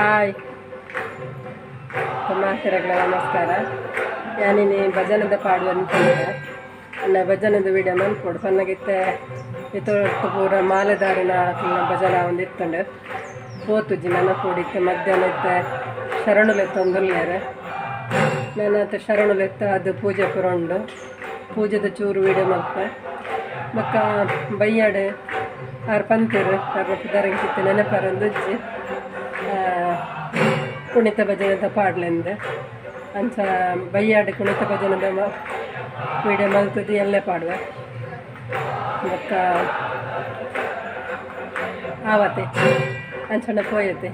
Hi ಮಾತೆರಗಳ ನಮಸ್ಕಾರ. ಯಾನಿನಿ ಭಜನದ ಪಾಡು ಅಂತಿದ್ದೆ ಅನ್ನ ಭಜನದ ವಿಡಿಯೋ ಮಲ್ಕೊಡು ಸಣ್ಣಗಿತ್ತೆ ಇತ್ತು ಪೂರ ಮಾಲೆದಾರಿನ ಭಜನ ಒಂದು ಇತ್ತುಂಡು ಪೋತುಜಿ ನನ್ನ ಕೂಡಿತ್ತೆ ಮಧ್ಯಾಹ್ನ ಶರಣುಲೆತ್ತ ಒಂದುಲ್ಲೇರೆ ನನ್ನ ಶರಣುಲೆತ್ತ ಅದು ಪೂಜೆ ಪುರ ಉಂಡು ಪೂಜೆದ ಚೂರು ವಿಡಿಯೋ ಮಲ್ಪೆ ಮಕ್ಕ ಬಯ್ಯಾಡೆ ಆರು ಪಂತಿರು ಆರು ದರಂಗಿತ್ತು ನೆನಪರಂದುಜ್ಜಿ ಕುಣಿತ ಭಜನದ ಪಾಡ್ಲೆಂದು ಅಂಚ ಬಯ್ಯಾಡೆ ಕುಣಿತ ಭಜನದ ವಿಡಿಯೋ ಮಲ್ತದ್ದು ಎಲ್ಲೇ ಪಾಡುವೆ ಮಕ್ಕ ಆವತ್ತೆ ಅಂಚನ ಪೋಯತೆ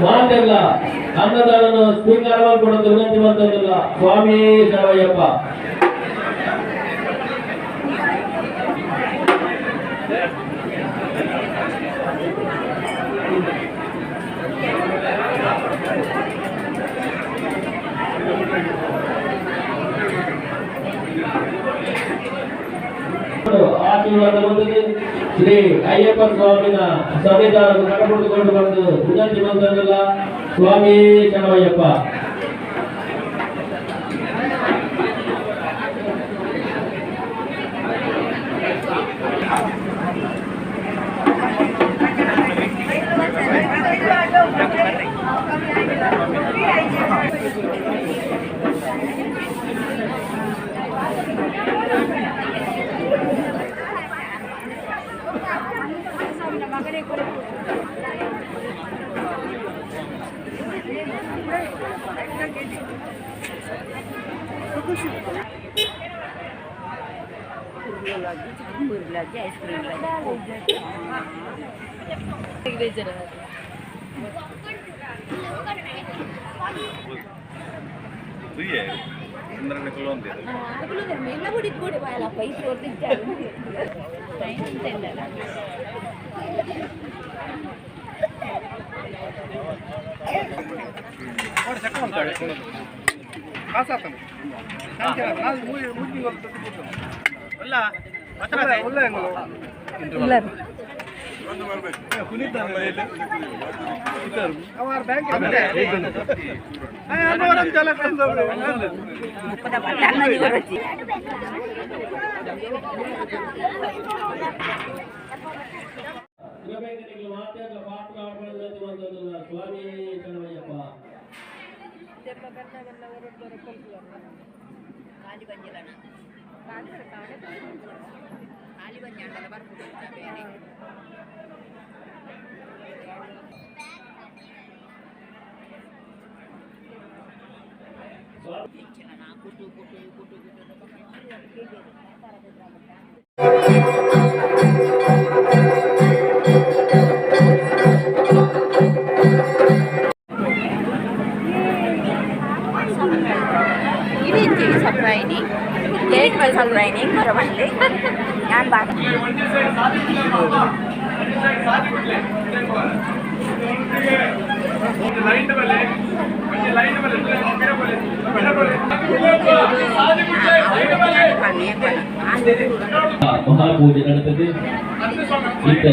ಮಾತೆಲ್ಲ ಅನ್ನದಾನನು ಸ್ವೀಕಾರ ಮಾಡಿಕೊಡೋದು ವಿನಂತಿ ಮಾಡ್ತದಿಲ್ಲ. ಸ್ವಾಮಿ ಶರಣಯ್ಯಪ್ಪ. ಆಶೀರ್ವಾದ ಬಂದಿದೆ. ಶ್ರೀ ಅಯ್ಯಪ್ಪ ಸ್ವಾಮಿನ ಸನ್ನಿಧಾನ ಕಟಪಡಿಸಿಕೊಂಡು ಬಂದು ವಿನಂತಿ ಬಂದಲ್ಲ. ಸ್ವಾಮಿ ಶರಣಯ್ಯಪ್ಪ. ಮಹಾಪೂಜೆ ನಡೆದಿದೆ. ಮತ್ತೆ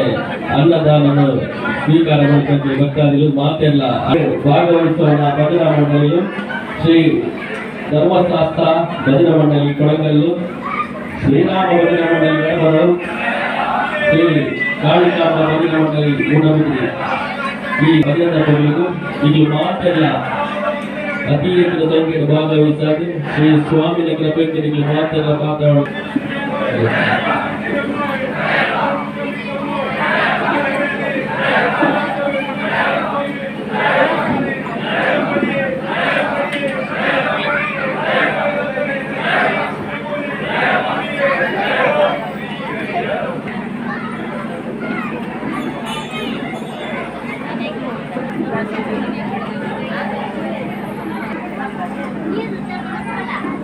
ಅನ್ನದಾನವನ್ನು ಸ್ವೀಕಾರ ಮಾಡಿಕೊಂಡು ಭಕ್ತಾದಿಗಳು ಮಾತೆಲ್ಲ ಭಾಗವಹಿಸುವ ಭಜನಾ ಮಂಡಳಿಯು ಶ್ರೀ ಧರ್ಮಶಾಸ್ತ್ರ ಭಜನಾ ಮಂಡಳಿ ಕೊಡಗಲ್ಲು, ಶ್ರೀರಾಮ ಭಜನಾ ಮಂಡಳಿ ಬೆಳವರು, ಶ್ರೀ ಕಾಳಿಕಾಂಬ ಭಜನಾ ಮಂಡಳಿ ಮೂಡಬಿದ್ರಿ ಈ ಭಜನ ತಗೊಳ್ಳಿಗೂ ಇದು ಮಾತ್ರ ಅತಿ ಹೆಚ್ಚಿನ ಸಂಖ್ಯೆಯ ಭಾಗವಹಿಸಾಗಿ ಶ್ರೀ ಸ್ವಾಮಿನ ಕೃಪೆಗೆ ಮಾತ್ರ ಮಾತಾಡೋ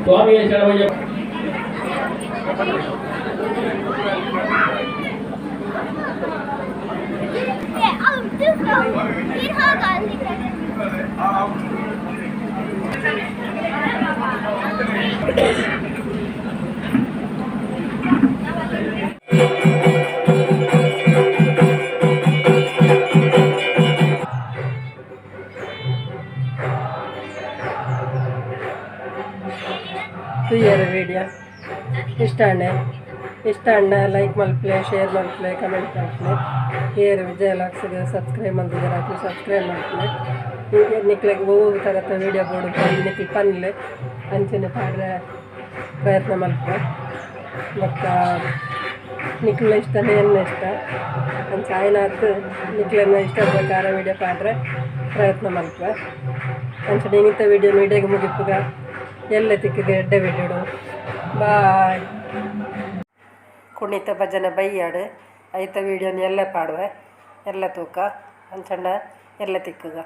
ಸ್ವಾಮಿಯ ಶರಣಯ್ಯ ತುಯ್ಯರ ವಿಡಿಯೋ ಇಷ್ಟ ಅಣ್ಣ ಲೈಕ್ ಮಲ್ಪಲೆ ಶೇರ್ ಮಲ್ಪಲೆ ಕಮೆಂಟ್ ಮಲ್ಪಲೆ ಏರು ವಿಜಯ ಲಾಕ್ಸಿಗೆ ಸಬ್ಸ್ಕ್ರೈಬ್ ಮಾಡಿದ್ದಾರೆ ಹಾಕಿ ಸಬ್ಸ್ಕ್ರೈಬ್ ಮಾಡ್ಪಲೆ ಹೀಗೆ ನಿಕ್ಲಿಗೆ ಬಹು ಥರದ ವೀಡಿಯೋ ಬೋರ್ಡು ನಿಕ್ಲಿ ಪನ್ಲೆ ಅಂಚನೆ ಪಾಡ್ರೆ ಪ್ರಯತ್ನ ಮಲ್ಪೆ ಮತ್ತು ನಿಕ್ಲ ಇಷ್ಟನೇ ಎಲ್ಲ ಇಷ್ಟ ಅಂಚ ಆಯ್ನಾತು ನಿಕ್ಲನ್ನ ಇಷ್ಟ ಪ್ರಕಾರ ವೀಡಿಯೋ ಪಾಡ್ರೆ ಪ್ರಯತ್ನ ಮಲ್ಪೆ ಅಂಚನೆ ಇಂಥ ವೀಡಿಯೋಗೆ ಮುಗಿಪುಗ ಎಲ್ಲ ತಿಕ್ಕಿಗೆ ಎಡ್ಡೆ ಬಿಡು ಬಾಯ್ ಕುಣಿತ ಭಜನೆ ಬೈಯಾಡು ಐತ ವೀಡಿಯೋನ ಎಲ್ಲ ಪಾಡುವೆ ಎಲ್ಲ ತೂಕ ಅಂಚಂಡ ಎಲ್ಲ ತಿಕ್ಕುಗ